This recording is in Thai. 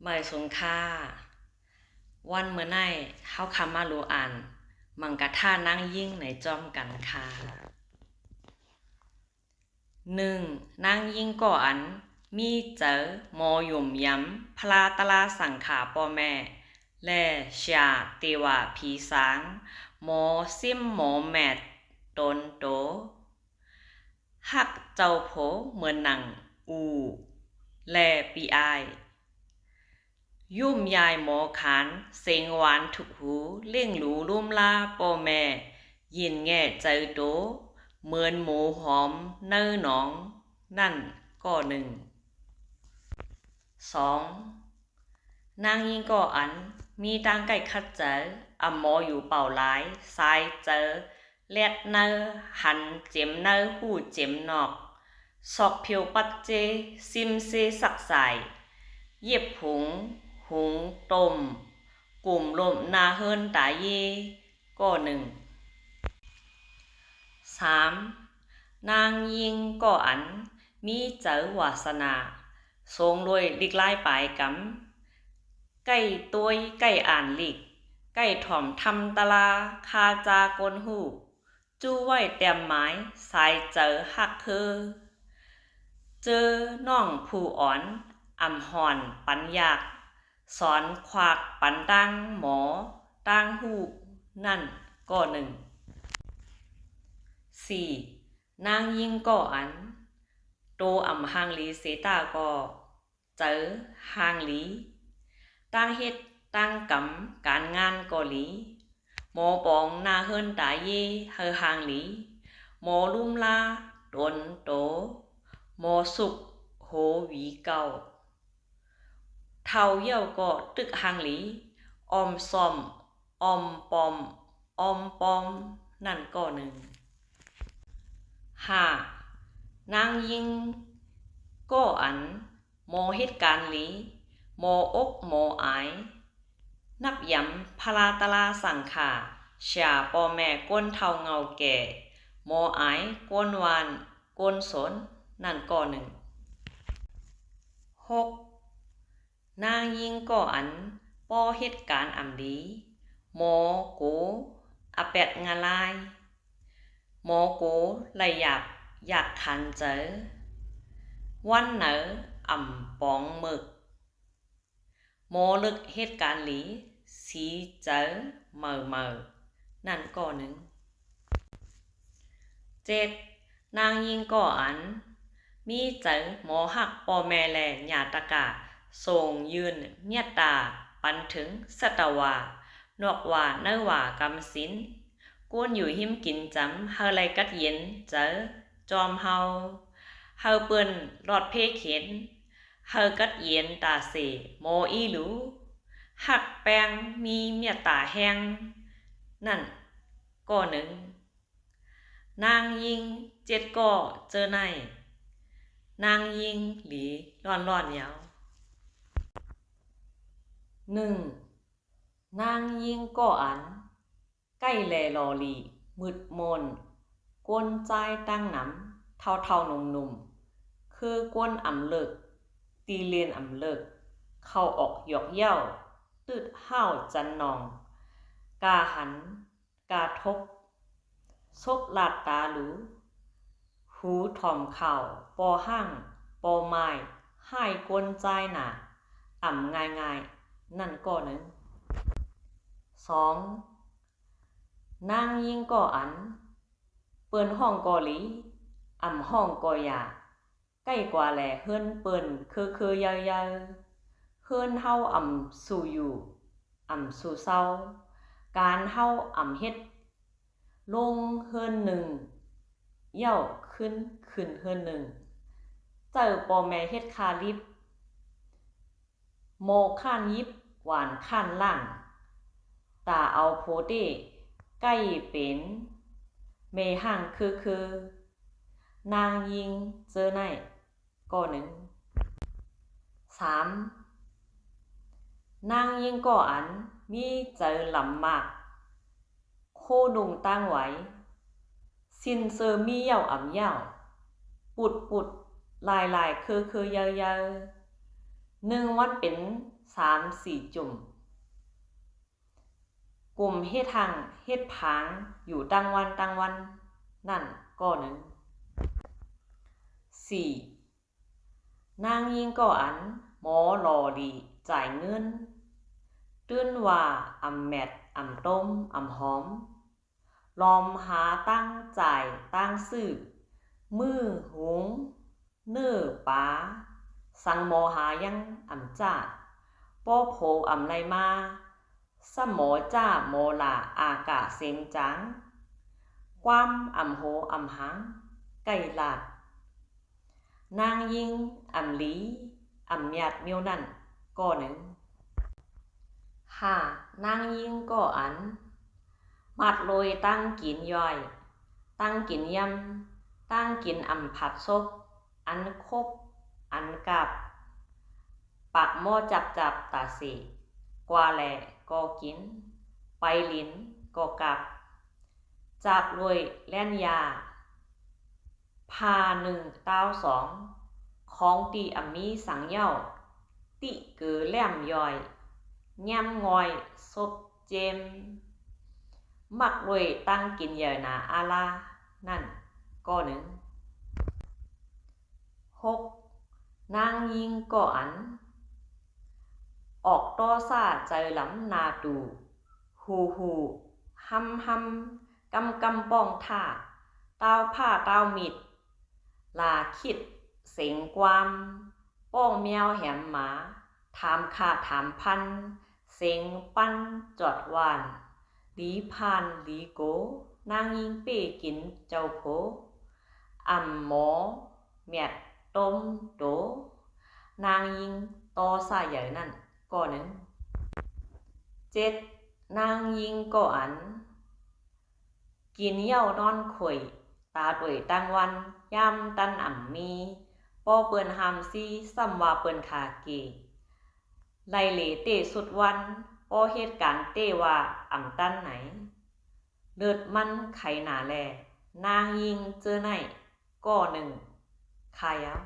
หมายสงค่าวันเมื่อไหร่เฮาคำมารู้อ่านมังกะท่านั่งยิ่งในจอมกันค่ะ1นั่งยิ่งก่ออันมีเจอมอหยุ่มย้ำพลาตลาสังขาป่อแม่และชาเตวาผีสางหมอซิมหมอแมดตนโตฮักเจ้าโผเหมือนหนังอูและปีอายยุ่มยายหมอขานเสียงหวานทุกหูเล่งหลูลุ่มลาป่อแม่ยินแง่ใจโตเหมือนหมูหอมเนื้อหนองนั่นก็2นางยิงก็อันมีตังไก่คัดเจออำหมออยู่เป่าหลายสายเจอเลียดเนื้อหันเจ็มเนื้อหูเจ็มนอกซอกเพียวปัดเจซิมเซสักใสเย็บหุงต้มกลุ่มลมนาเฮินตาเยก็3นางยิงก็อันมีเจอวาสนาทรงรวยลิกไล่ปลายกำใกล้ตัวยใกล้อ่านลิกใกล้ถ่อมทำตลาคาจากนหูจู้ไว้เต็มไม้สายเจอหักเจอน้องผู้อ่อนอ่ำห่อนปัญญากสอนควักปันดังหมอตั้งหูนั่นก็4นางยิงก็อันโตอ่ำหางลีเสตาก็เจอหางลีตั้งเฮ็ดตั้งกำการงานก็หลีหมอปองนาเฮินตาเยเฮอหางหลีหมอลุ่มลาตนโตหมอสุกโหวีเก่าเท่าเยี่ยวก็ตึกหางหลีออมซอมออมปอมนั่นก็5นางยิงก็อันหมอเหตุการณ์หลีหมออกหมออายนับย้ำพลาตลาสังขาชาป่อแม่ก้นเท่าเงาแก่หมออายก้นวานก้นสนนั่นก็6นางยิงก็อันป้อเหตุการณ์อำดีหมอโกอาแปดงาลายหมอโกไหลอยากขันเจอวันเหนออ่ำปองหมึกหมอลึกเหตุการณ์หลีสีเจอเมอนั่นก็7นางยิงก็อันมีเจอหมอหักป่อแม่แลญาตกาส่งยืนเมียตาปันถึงสัตวานอกว่าเนื้อว่ากำสินก้นอยู่หิมกินจำเฮาไรกัดเย็นเจอจอมเฮาเปิ้นรอดเพเข็นเฮากัดเย็นตาเสโมอีหลูหักแปงมีเมียตาแห้งนั่นก็นางยิง7ก็เจอในนางยิงหลีร้อนยาวนางยิงก็อันใกล้แลลอลีมืดมนก้นใจตั้งหนำเท่าหนุ่มคือก้นอ่ำเลิกตีเลียนอ่ำเลิกเข้าออกหยอกเย้าตืดห้าวจันนองกาหันกาทบซบลาดตาหลูหูถ่อมเข่าปอห้างปอไม้ให้ก้นใจหนาอ่ำง่ายนั่นก็2นางยิงก่ออันเปิ้นห้องกอหลีอ่ำห้องกอยาใกล้กว่าแหล่เฮิรนเปิ้นคือยาวเฮิรนเฮาอ่ำสู่อยู่อ่ำสู่เศร้าการเฮาอ่ำเฮ็ดลงเฮิรนเย้าขึ้นเฮิรนเจ้าป่อแม่เฮ็ดคาลิบโมข้านยิบหวานข้านล่างตาเอาโพเต้ใกล้เป็นเมห่างคือนางยิงเจอในก็3นางยิงก็อันมีเจอลำมากโคดุงตั้งไว้สินเซอมีเย่าอ่ำเย่าปุดลายคือยาว1วันเป็น 3-4 จุ่มกลุ่มเฮ็ดทางเฮ็ดผางอยู่ตั้งวันนั่นก็หนึ่ง4นางยิงก็อันหมอหลอดีจ่ายเงินตื้นว่าอำแมดอำต้มอำหอมลอมหาตั้งจ่ายตั้งซื้อมือหุงเนื้อปลาสังหมอหายังอำจ้าป้อโผอำไรมาสมอจ้าโมลาอากาเซมจังความอำโหอำหังไก่ลาดนางยิงอำลีอำหยาดเมียวนั่นก็หนึ่งนางยิงก็อันมัดลอยตั้งกินย่อยตั้งกินยำตั้งกินอำผัดซบอันคบอันกับปักหม้อจับตาสีกว่าแหล่ก็กินไปลิ้นก็กับจับรวยแล่นยาพา1-2ของตีอำมีสังเหย้าติเกือแหลมย่อยย่ำงอยซบเจมมักรวยตั้งกินเหยื่อนาอาลานั่นก็หนึ่ง6นางยิงก็อันออกต้อซ่าใจหลำนาดูหูห้ำกำป้องท่าเต้าผ้าเต้ามิดลาคิดเสียงความป้องแมวแหมหมาถามข้าถามพันเสียงปั้นจอดวานลีพานลีโกนางยิงเป้กินเจ้าโผอ่ำหมอแมดต้มโตนางยิงต่อซ่าใหญ่นั่นก็หนึ่ง7นางยิงก็อันกินเหย้านอนข่อยตาด้วยตั้งวันย่ำตันอ่ำมีป้อเปิ้นหามซีซ้ำว่าเปิ้นขาเกไล่เหลเตสุดวันป้อเหตุการณ์เตว่าอ่ำตันไหนเลิดมันไขหนาแลนางยิงเจอไหนก็หนึ่งขายาว